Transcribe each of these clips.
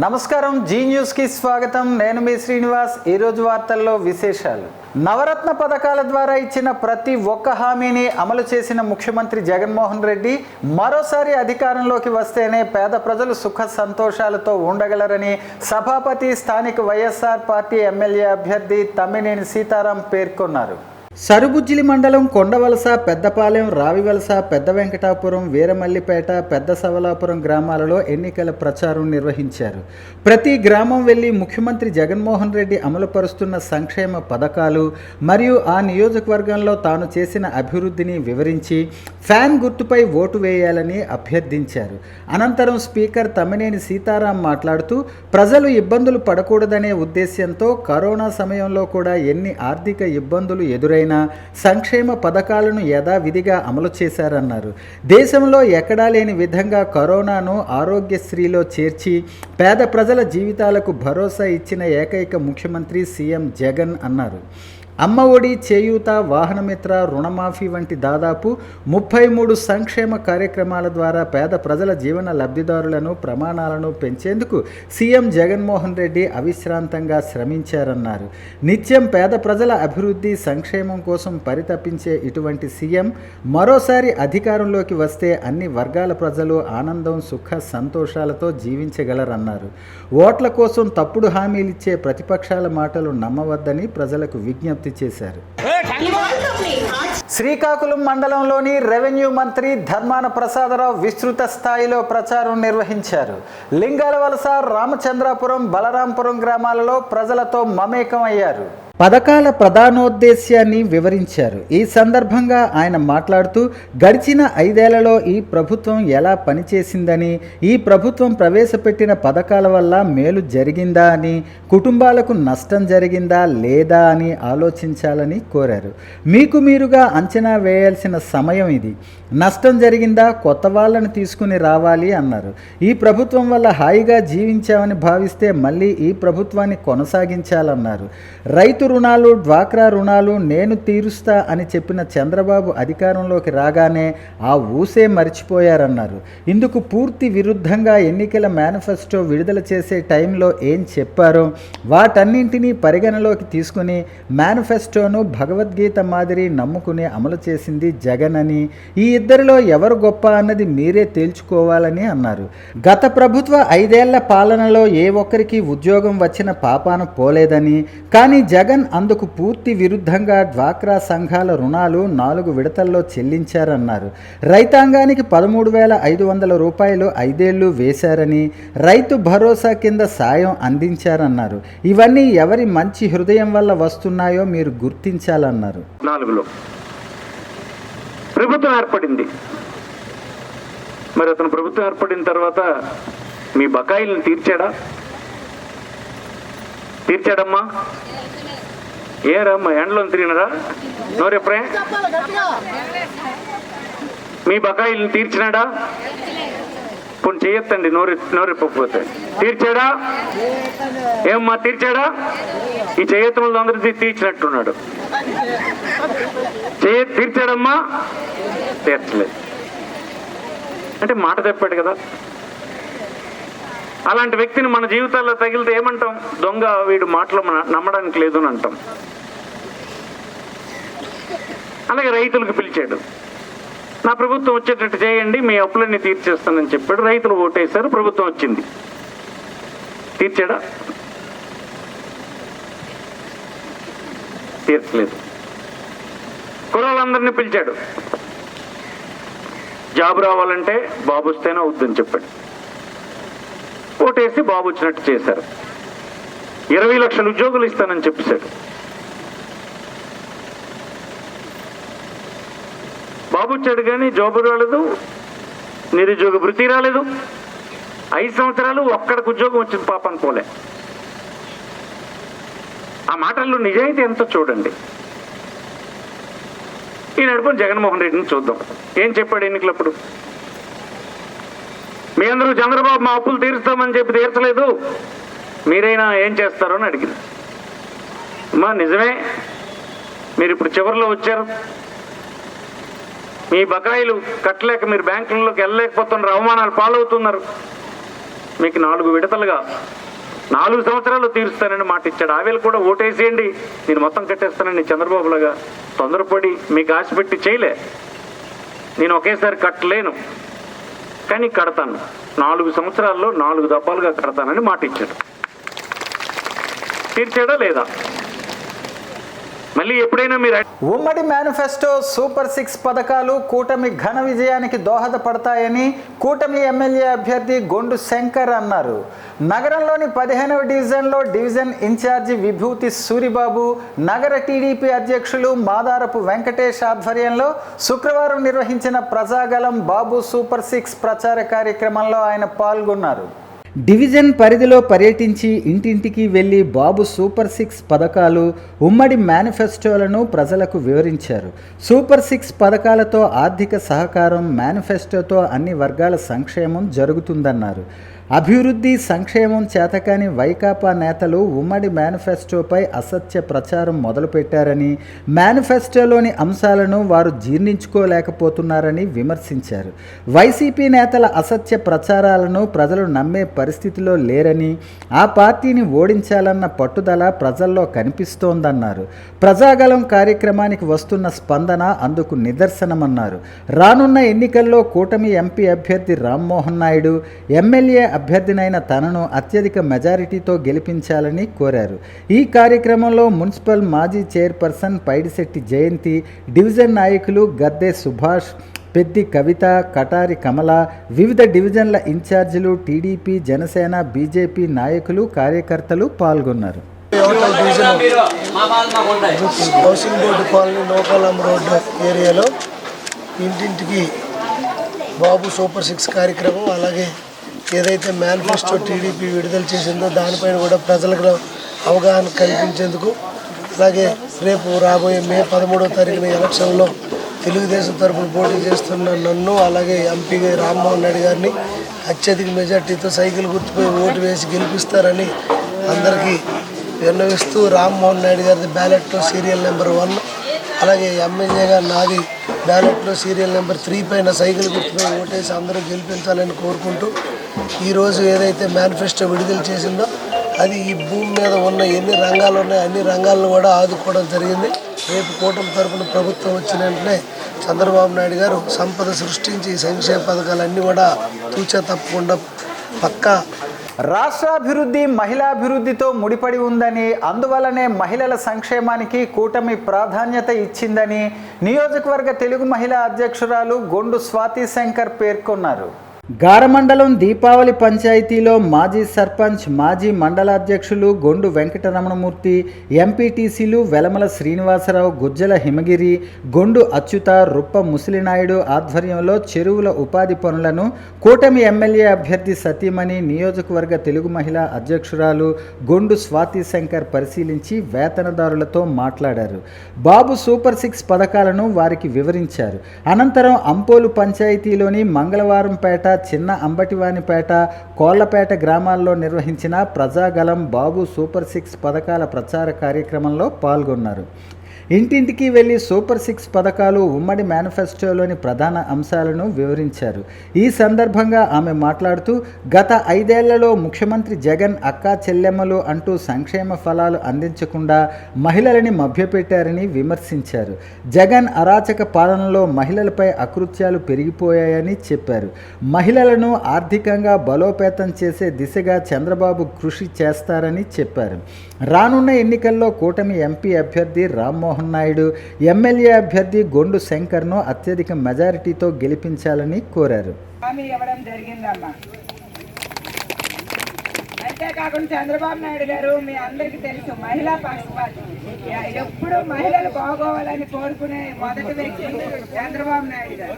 నమస్కారం, జీ న్యూస్కి స్వాగతం. నేను మీ శ్రీనివాస్. ఈరోజు వార్తల్లో విశేషాలు. నవరత్న పథకాల ద్వారా ఇచ్చిన ప్రతి ఒక్క హామీని అమలు చేసిన ముఖ్యమంత్రి జగన్మోహన్ రెడ్డి మరోసారి అధికారంలోకి వస్తేనే పేద ప్రజలు సుఖ సంతోషాలతో ఉండగలరని సభాపతి, స్థానిక వైఎస్ఆర్ పార్టీ ఎమ్మెల్యే అభ్యర్థి తమ్మినేని సీతారాం పేర్కొన్నారు. సరుబుజ్జిలి మండలం కొండవలస, పెద్దపాలెం, రావివలస, పెద్ద వెంకటాపురం, వీరమల్లిపేట, పెద్ద సవలాపురం గ్రామాలలో ఎన్నికల ప్రచారం నిర్వహించారు. ప్రతి గ్రామం వెళ్లి ముఖ్యమంత్రి జగన్మోహన్ రెడ్డి అమలుపరుస్తున్న సంక్షేమ పథకాలు మరియు ఆ నియోజకవర్గంలో తాను చేసిన అభివృద్ధిని వివరించి ఫ్యాన్ గుర్తుపై ఓటు వేయాలని అభ్యర్థించారు. అనంతరం స్పీకర్ తమ్మినేని సీతారాం మాట్లాడుతూ ప్రజలు ఇబ్బందులు పడకూడదనే ఉద్దేశ్యంతో కరోనా సమయంలో కూడా ఎన్ని ఆర్థిక ఇబ్బందులు ఎదురైనా సంక్షేమ పథకాలను యథావిధిగా అమలు చేశారన్నారు. దేశంలో ఎక్కడా లేని విధంగా కరోనాను ఆరోగ్యశ్రీలో చేర్చి పేద ప్రజల జీవితాలకు భరోసా ఇచ్చిన ఏకైక ముఖ్యమంత్రి సీఎం జగన్ అన్నారు. అమ్మ ఒడి, చేయూత, వాహనమిత్ర, రుణమాఫీ వంటి దాదాపు 33 సంక్షేమ కార్యక్రమాల ద్వారా పేద ప్రజల జీవన లబ్ధిదారులను ప్రమాణాలను పెంచేందుకు సీఎం జగన్మోహన్ రెడ్డి అవిశ్రాంతంగా శ్రమించారన్నారు. నిత్యం పేద ప్రజల అభివృద్ధి, సంక్షేమం కోసం పరితపించే ఇటువంటి సీఎం మరోసారి అధికారంలోకి వస్తే అన్ని వర్గాల ప్రజలు ఆనందం, సుఖ సంతోషాలతో జీవించగలరన్నారు. ఓట్ల కోసం తప్పుడు హామీలిచ్చే ప్రతిపక్షాల మాటలు నమ్మవద్దని ప్రజలకు విజ్ఞప్తి చేశారు. శ్రీకాకుళం మండలంలోని రెవెన్యూ మంత్రి ధర్మాన ప్రసాదరావు విస్తృత స్థాయిలో ప్రచారం నిర్వహించారు. లింగాలవలస, రామచంద్రాపురం, బలరాంపురం గ్రామాలలో ప్రజలతో మమేకం అయ్యారు. పథకాల ప్రధానోద్దేశ్యాన్ని వివరించారు. ఈ సందర్భంగా ఆయన మాట్లాడుతూ గడిచిన 5 ఏళ్లలో ఈ ప్రభుత్వం ఎలా పనిచేసిందని, ఈ ప్రభుత్వం ప్రవేశపెట్టిన పథకాల వల్ల మేలు జరిగిందా అని, కుటుంబాలకు నష్టం జరిగిందా లేదా అని ఆలోచించాలని కోరారు. మీకు మీరుగా అంచనా వేయాల్సిన సమయం ఇది. నష్టం జరిగిందా, కొత్త వాళ్ళని తీసుకుని రావాలి అన్నారు. ఈ ప్రభుత్వం వల్ల హాయిగా జీవించామని భావిస్తే మళ్ళీ ఈ ప్రభుత్వాన్ని కొనసాగించాలన్నారు. రైతు రుణాలు, డ్వాక్రా రుణాలు నేను తీరుస్తా అని చెప్పిన చంద్రబాబు అధికారంలోకి రాగానే ఆ ఊసే మర్చిపోయారన్నారు. ఇందుకు పూర్తి విరుద్ధంగా ఎన్నికల మేనిఫెస్టో విడుదల చేసే టైంలో ఏం చెప్పారో వాటన్నింటినీ పరిగణలోకి తీసుకుని మేనిఫెస్టోను భగవద్గీత మాదిరి నమ్ముకుని అమలు చేసింది జగన్ అని, ఈ ఇద్దరిలో ఎవరు గొప్ప అన్నది మీరే తేల్చుకోవాలని అన్నారు. గత ప్రభుత్వ 5 ఏళ్ల పాలనలో ఏ ఒక్కరికి ఉద్యోగం వచ్చిన పాపాన పోలేదని, కానీ జగన్ అందుకు పూర్తి విరుద్ధంగా డ్వాక్రా సంఘాల రుణాలు 4 విడతల్లో చెల్లించారన్నారు. రైతాంగానికి 13,500 రూపాయలు 5 ఏళ్లు వేశారని, రైతు భరోసా కింద సాయం అందించారన్నారు. ఇవన్నీ ఎవరి మంచి హృదయం వల్ల వస్తున్నాయో మీరు గుర్తించాలన్నారు. 4లో ప్రభుత్వం ఏర్పడింది. మరి అతను ప్రభుత్వం ఏర్పడిన తర్వాత మీ బకాయిలను తీర్చాడమ్మా? ఏరమ్మా ఎండలో తిరిగినరా? నోరెప్పుడే మీ బకాయిలను తీర్చినాడా? కొన్ని చేయొద్దండి, నోరెప్పకపోతే. తీర్చాడా? ఏమ్మా తీర్చాడా? ఈ చేయత్తులు అందరూ తీర్చినట్టున్నాడు. తీర్చాడమ్మా? తీర్చలేదు అంటే మాట తప్పాడు కదా. అలాంటి వ్యక్తిని మన జీవితాల్లో తగిలితే ఏమంటాం? దొంగ, వీడు మాటలు నమ్మడానికి లేదు అని అంటాం. అలాగే రైతులకు పిలిచాడు. నా ప్రభుత్వం వచ్చేటట్టు చేయండి, మీ అప్పులన్నీ తీర్చేస్తానని చెప్పాడు. రైతులు ఓటేశారు, ప్రభుత్వం వచ్చింది. తీర్చాడా? తీర్చలేదు. కుర్రాళ్ళందరినీ పిలిచాడు. జాబ్ రావాలంటే బాబు వస్తేనే అవుద్దని చెప్పాడు. ఓటేసి బాబు వచ్చినట్టు చేశారు. 20 లక్షల ఉద్యోగులు ఇస్తానని చెప్పేశాడు. బాబు వచ్చాడు కానీ జాబు రాలేదు, నిరుద్యోగ వృత్తి రాలేదు. 5 సంవత్సరాలు ఒక్కడికి ఉద్యోగం వచ్చింది, పాపం పోలే. ఆ మాటల్లో నిజాయితీ ఎంతో చూడండి. ఈ నడుపుని జగన్మోహన్ రెడ్డిని చూద్దాం. ఏం చెప్పాడు ఎన్నికలప్పుడు? మీ అందరూ చంద్రబాబు మా అప్పులు తీరుస్తామని చెప్పి తీర్చలేదు, మీరైనా ఏం చేస్తారో అని అడిగింది. అమ్మా నిజమే, మీరు ఇప్పుడు చివరిలో వచ్చారు. మీ బకాయిలు కట్టలేక మీరు బ్యాంకుల్లోకి వెళ్ళలేకపోతున్నారు, అవమానాలు పాలవుతున్నారు. మీకు 4 విడతలుగా 4 సంవత్సరాలు తీరుస్తానని మాట ఇచ్చాడు. ఆవేళ కూడా ఓటేసేయండి నేను మొత్తం కట్టేస్తానని చంద్రబాబులాగా తొందరపడి మీకు ఆశ పెట్టి చేయలే. నేను ఒకేసారి కట్టలేను, కానీ కడతాను, 4 సంవత్సరాల్లో 4 దఫాలుగా కడతానని మాట ఇచ్చాడు. తీర్చాడా లేదా? మళ్ళీ ఎప్పుడైనా మీరు ఉమ్మడి మేనిఫెస్టో సూపర్ 6 పథకాలు కూటమి ఘన విజయానికి దోహదపడతాయని కూటమి ఎమ్మెల్యే అభ్యర్థి గొండు శంకర్ అన్నారు. నగరంలోని 15వ డివిజన్లో డివిజన్ ఇన్ఛార్జి విభూతి సూరిబాబు, నగర టీడీపీ అధ్యక్షులు మాదారపు వెంకటేష్ ఆధ్వర్యంలో శుక్రవారం నిర్వహించిన ప్రజాగలం బాబు సూపర్ 6 ప్రచార కార్యక్రమంలో ఆయన పాల్గొన్నారు. డివిజన్ పరిధిలో పర్యటించి ఇంటింటికి వెళ్లి బాబు సూపర్ 6 పథకాలు, ఉమ్మడి మేనిఫెస్టోలను ప్రజలకు వివరించారు. సూపర్ 6 పథకాలతో ఆర్థిక సహకారం, మేనిఫెస్టోతో అన్ని వర్గాల సంక్షేమం జరుగుతుందన్నారు. అభివృద్ధి సంక్షేమం చేతకాని వైకాపా నేతలు ఉమ్మడి మేనిఫెస్టోపై అసత్య ప్రచారం మొదలుపెట్టారని, మేనిఫెస్టోలోని అంశాలను వారు జీర్ణించుకోలేకపోతున్నారని విమర్శించారు. వైసీపీ నేతల అసత్య ప్రచారాలను ప్రజలు నమ్మే పరిస్థితిలో లేరని, ఆ పార్టీని ఓడించాలన్న పట్టుదల ప్రజల్లో కనిపిస్తోందన్నారు. ప్రజాగలం కార్యక్రమానికి వస్తున్న స్పందన అందుకు నిదర్శనమన్నారు. రానున్న ఎన్నికల్లో కూటమి ఎంపీ అభ్యర్థి రామ్మోహన్ నాయుడు, ఎమ్మెల్యే అభ్యర్థినైన తనను అత్యధిక మెజారిటీతో గెలిపించాలని కోరారు. ఈ కార్యక్రమంలో మున్సిపల్ మాజీ చైర్పర్సన్ పైడిశెట్టి జయంతి, డివిజన్ నాయకులు గద్దె సుభాష్, పెద్ది కవిత, కటారి కమల, వివిధ డివిజన్ల ఇన్ఛార్జీలు, టీడీపీ, జనసేన, బీజేపీ నాయకులు, కార్యకర్తలు పాల్గొన్నారు. హౌసింగ్ బోర్డు కాలనీ నోకాలం రోడ్డు ఏరియాలో ఇంటింటికి బాబు సూపర్ 6 కార్యక్రమం, అలాగే ఏదైతే మేనిఫెస్టో టీడీపీ విడుదల చేసిందో దానిపైన కూడా ప్రజలకు అవగాహన కల్పించేందుకు, అలాగే రేపు రాబోయే మే 13వ తారీఖున ఎలక్షన్లో తెలుగుదేశం తరఫున పోటీ చేస్తున్న నన్ను, అలాగే ఎంపీ రామ్మోహన్ నాయుడు గారిని అత్యధిక మెజార్టీతో సైకిల్ గుర్తుపై ఓటు వేసి గెలిపిస్తారని అందరికీ విన్నవిస్తూ, రామ్మోహన్ నాయుడు గారిది బ్యాలెట్లో సీరియల్ నెంబర్ 1, అలాగే ఎమ్మెల్యేగా నాది బ్యాలెట్లో సీరియల్ నెంబర్ 3 పైన సైకిల్ గుర్తుపై ఓటేసి అందరూ గెలిపించాలని కోరుకుంటూ, ఈరోజు ఏదైతే మేనిఫెస్టో విడుదల చేసిందో అది ఈ భూమి మీద ఉన్న ఎన్ని రంగాలు ఉన్నాయో అన్ని రంగాలను కూడా ఆదుకోవడం జరిగింది. రేపు కూటమి తరపున ప్రభుత్వం వచ్చిన వెంటనే చంద్రబాబు నాయుడు గారు సంపద సృష్టించి సంక్షేమ పథకాలన్నీ కూడా తూచా తప్పకుండా పక్కా. రాష్ట్రాభివృద్ధి మహిళాభివృద్ధితో ముడిపడి ఉందని, అందువల్లనే మహిళల సంక్షేమానికి కూటమి ప్రాధాన్యత ఇచ్చిందని నియోజకవర్గ తెలుగు మహిళా అధ్యక్షురాలు గొండు స్వాతి శంకర్ పేర్కొన్నారు. గారమండలం దీపావళి పంచాయతీలో మాజీ సర్పంచ్, మాజీ మండలాధ్యక్షులు గొండు వెంకటరమణమూర్తి, ఎంపీటీసీలు వెలమల శ్రీనివాసరావు, గుజ్జల హిమగిరి, గొండు అచ్యుత, రుప్ప ముసలినాయుడు ఆధ్వర్యంలో చెరువుల ఉపాధి పనులను కూటమి ఎమ్మెల్యే అభ్యర్థి సతీమణి, నియోజకవర్గ తెలుగు మహిళా అధ్యక్షురాలు గొండు స్వాతి శంకర్ పరిశీలించి వేతనదారులతో మాట్లాడారు. బాబు సూపర్ 6 పథకాలను వారికి వివరించారు. అనంతరం అంపోలు పంచాయతీలోని మంగళవారంపేట, చిన్న అంబటివానిపేట, కోళ్లపేట గ్రామాల్లో నిర్వహించిన ప్రజాగలం బాబు సూపర్ 6 పథకాల ప్రచార కార్యక్రమంలో పాల్గొన్నారు. ఇంటింటికి వెళ్లి సూపర్ 6 పథకాలు, ఉమ్మడి మేనిఫెస్టోలోని ప్రధాన అంశాలను వివరించారు. ఈ సందర్భంగా ఆమె మాట్లాడుతూ, గత 5 ఏళ్లలో ముఖ్యమంత్రి జగన్ అక్కా చెల్లెమ్మలు అంటూ సంక్షేమ ఫలాలు అందించకుండా మహిళలని మభ్యపెట్టారని విమర్శించారు. జగన్ అరాచక పాలనలో మహిళలపై అకృత్యాలు పెరిగిపోయాయని చెప్పారు. మహిళలను ఆర్థికంగా బలోపేతం చేసే దిశగా చంద్రబాబు కృషి చేస్తారని చెప్పారు. రానున్న ఎన్నికల్లో కూటమి ఎంపీ అభ్యర్థి రామ్మోహన్ నాయుడు, ఎమ్మెల్యే అభ్యర్థి గొండు శంకర్ను అత్యధిక మెజారిటీతో గెలిపించాలని కోరారు. అంతేకాకుండా చంద్రబాబు నాయుడు గారు మీ అందరికీ తెలుసు మహిళా పక్షపాతి, ఎప్పుడు మహిళలు బాగోవాలని కోరుకునే మొదటి వ్యక్తి చంద్రబాబు నాయుడు గారు.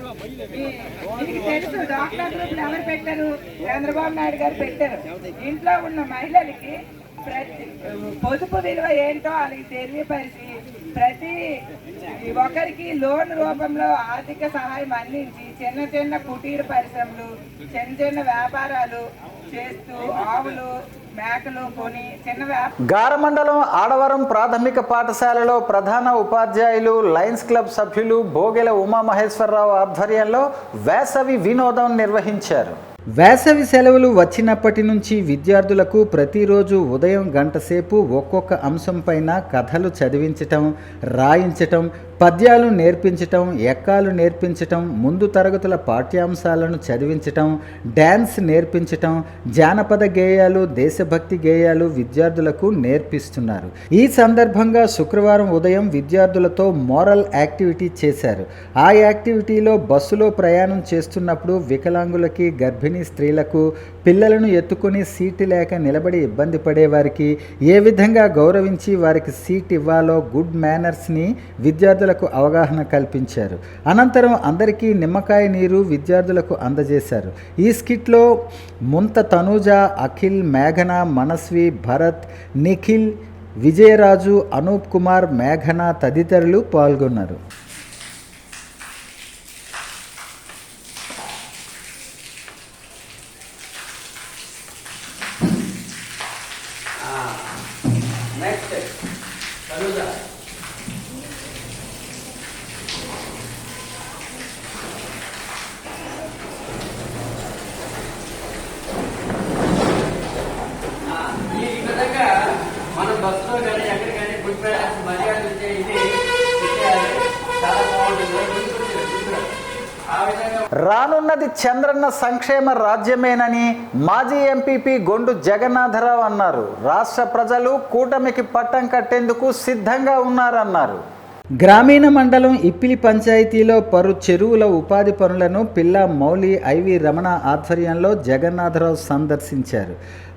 మీకు తెలుసు డాక్టర్ గ్రూపులు ఎవరు పెట్టారు? చంద్రబాబు నాయుడు గారు పెట్టారు. ఇంట్లో ఉన్న మహిళలకి పొదుపు విలువ ఏంటో వాళ్ళకి తెలియపరిచి ప్రతి ఒక్కరికి లోన్ రూపంలో ఆర్థిక సహాయం అందించి చిన్న చిన్న కుటీర పరిశ్రమలు, చిన్న చిన్న వ్యాపారాలు చేస్తూ ఆవులు, మేకలు కొని చిన్న గారమండలం ఆడవరం ప్రాథమిక పాఠశాలలో ప్రధాన ఉపాధ్యాయులు, లయన్స్ క్లబ్ సభ్యులు బోగెల ఉమామహేశ్వరరావు ఆధ్వర్యంలో వేసవి వినోదం నిర్వహించారు. వేసవి సెలవులు వచ్చినప్పటి నుంచి విద్యార్థులకు ప్రతిరోజు ఉదయం గంట సేపు ఒక్కొక్క అంశం పైన కథలు చదివించటం, రాయించటం, పద్యాలు నేర్పించటం, ఎక్కాలు నేర్పించటం, ముందు తరగతుల పాఠ్యాంశాలను చదివించటం, డ్యాన్స్ నేర్పించటం, జానపద గేయాలు, దేశభక్తి గేయాలు విద్యార్థులకు నేర్పిస్తున్నారు. ఈ సందర్భంగా శుక్రవారం ఉదయం విద్యార్థులతో మోరల్ యాక్టివిటీ చేశారు. ఆ యాక్టివిటీలో బస్సులో ప్రయాణం చేస్తున్నప్పుడు వికలాంగులకి, గర్భిణీ స్త్రీలకు, పిల్లలను ఎత్తుకొని సీటు లేక నిలబడి ఇబ్బంది పడేవారికి ఏ విధంగా గౌరవించి వారికి సీట్ ఇవ్వాలో గుడ్ మేనర్స్ని విద్యార్థులకు అవగాహన కల్పించారు. అనంతరం అందరికీ నిమ్మకాయ నీరు విద్యార్థులకు అందజేశారు. ఈ స్కిట్లో ముంత తనూజ, అఖిల్, మేఘన, మనస్వి, భరత్, నిఖిల్, విజయరాజు, అనూప్ కుమార్, మేఘన తదితరులు పాల్గొన్నారు. ఈ విధంగా మన బస్సులో కానీ ఎక్కడ కానీ గుడ్ బ్యాలెన్స్ మర్యాద ఇచ్చే ఇది చాలా బాగుంటుంది. ఆ విధంగా రానున్నది చంద్రన్న సంక్షేమ రాజ్యమేనని మాజీ ఎంపీపీ గొండు జగన్నాథరావు అన్నారు. రాష్ట్ర ప్రజలు కూటమికి పట్టం కట్టేందుకు సిద్ధంగా ఉన్నారన్నారు. గ్రామీణ మండలం ఇప్పిలి పంచాయతీలో పలు చెరువుల ఉపాధి పనులను పిల్లా మౌలి, ఐవి రమణ ఆధ్వర్యంలో జగన్నాథరావు సందర్శించారు.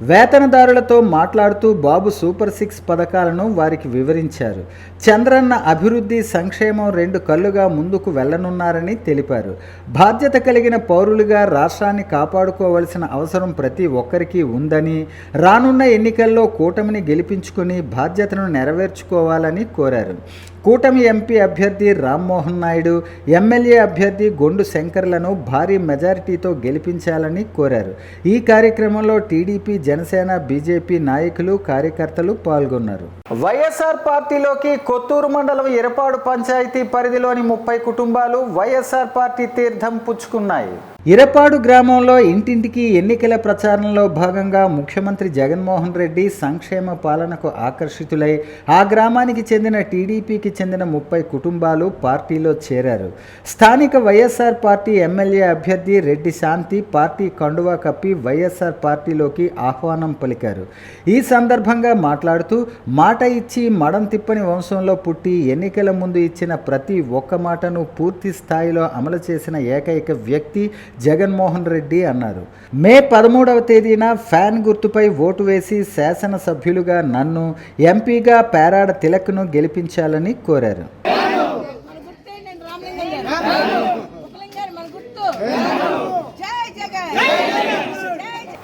వేతనదారులతో మాట్లాడుతూ బాబు సూపర్ 6 పథకాలను వారికి వివరించారు. చంద్రన్న అభివృద్ధి, సంక్షేమం రెండు కళ్ళుగా ముందుకు వెళ్లనున్నారని తెలిపారు. బాధ్యత కలిగిన పౌరులుగా రాష్ట్రాన్ని కాపాడుకోవలసిన అవసరం ప్రతి ఒక్కరికి ఉందని, రానున్న ఎన్నికల్లో కూటమిని గెలిపించుకుని బాధ్యతను నెరవేర్చుకోవాలని కోరారు. కూటమి ఎంపీ అభ్యర్థి రామ్మోహన్ నాయుడు, ఎమ్మెల్యే అభ్యర్థి గొండు శంకర్లను భారీ మెజారిటీతో గెలిపించాలని కోరారు. ఈ కార్యక్రమంలో టీడీపీ, జనసేన, బీజేపీ నాయకులు, కార్యకర్తలు పాల్గొన్నారు. వైఎస్ఆర్ పార్టీలోకి కొత్తూరు మండలం ఇరపాడు పంచాయతీ పరిధిలోని 30 కుటుంబాలు వైఎస్ఆర్ పార్టీ తీర్థం పుచ్చుకున్నాయి. ఇరపాడు గ్రామంలో ఇంటింటికి ఎన్నికల ప్రచారంలో భాగంగా ముఖ్యమంత్రి జగన్మోహన్ రెడ్డి సంక్షేమ పాలనకు ఆకర్షితులై ఆ గ్రామానికి చెందిన టీడీపీకి చెందిన 30 కుటుంబాలు పార్టీలో చేరారు. స్థానిక వైఎస్ఆర్ పార్టీ ఎమ్మెల్యే అభ్యర్థి రెడ్డి శాంతి పార్టీ కండువా కప్పి వైఎస్ఆర్ పార్టీలోకి ఆహ్వానం పలికారు. ఈ సందర్భంగా మాట్లాడుతూ మాట ఇచ్చి మడం తిప్పని వంశంలో పుట్టి ఎన్నికల ముందు ఇచ్చిన ప్రతి ఒక్క మాటను పూర్తి స్థాయిలో అమలు చేసిన ఏకైక వ్యక్తి జగన్మోహన్ రెడ్డి అన్నారు. మే 13వ తేదీన ఫ్యాన్ గుర్తుపై ఓటు వేసి శాసనసభ్యులుగా నన్ను, ఎంపీగా పేరాడ తిలక్ను గెలిపించాలని కోరారు.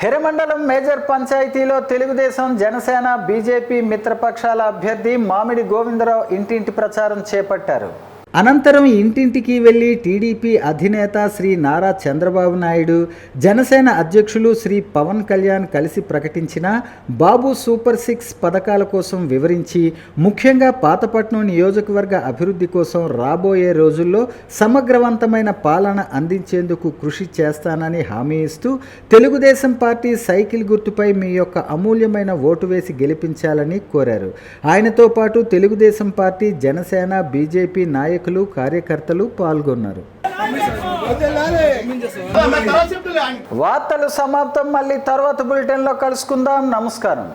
హిరమండలం మేజర్ పంచాయతీలో తెలుగుదేశం, జనసేన, బీజేపీ మిత్రపక్షాల అభ్యర్థి మామిడి గోవిందరావు ఇంటింటి ప్రచారం చేపట్టారు. అనంతరం ఇంటింటికి వెళ్లి టీడీపీ అధినేత శ్రీ నారా చంద్రబాబు నాయుడు, జనసేన అధ్యక్షులు శ్రీ పవన్ కళ్యాణ్ కలిసి ప్రకటించిన బాబు సూపర్ 6 పథకాల కోసం వివరించి, ముఖ్యంగా పాతపట్నం నియోజకవర్గ అభివృద్ధి కోసం రాబోయే రోజుల్లో సమగ్రవంతమైన పాలన అందించేందుకు కృషి చేస్తానని హామీ ఇస్తూ తెలుగుదేశం పార్టీ సైకిల్ గుర్తుపై మీ యొక్క అమూల్యమైన ఓటు వేసి గెలిపించాలని కోరారు. ఆయనతో పాటు తెలుగుదేశం పార్టీ, జనసేన, బీజేపీ నాయకులు, కార్యకర్తలు పాల్గొన్నారు. వార్తలు సమాప్తం. మళ్ళీ తర్వాత బులెటిన్లో కలుసుకుందాం. నమస్కారం.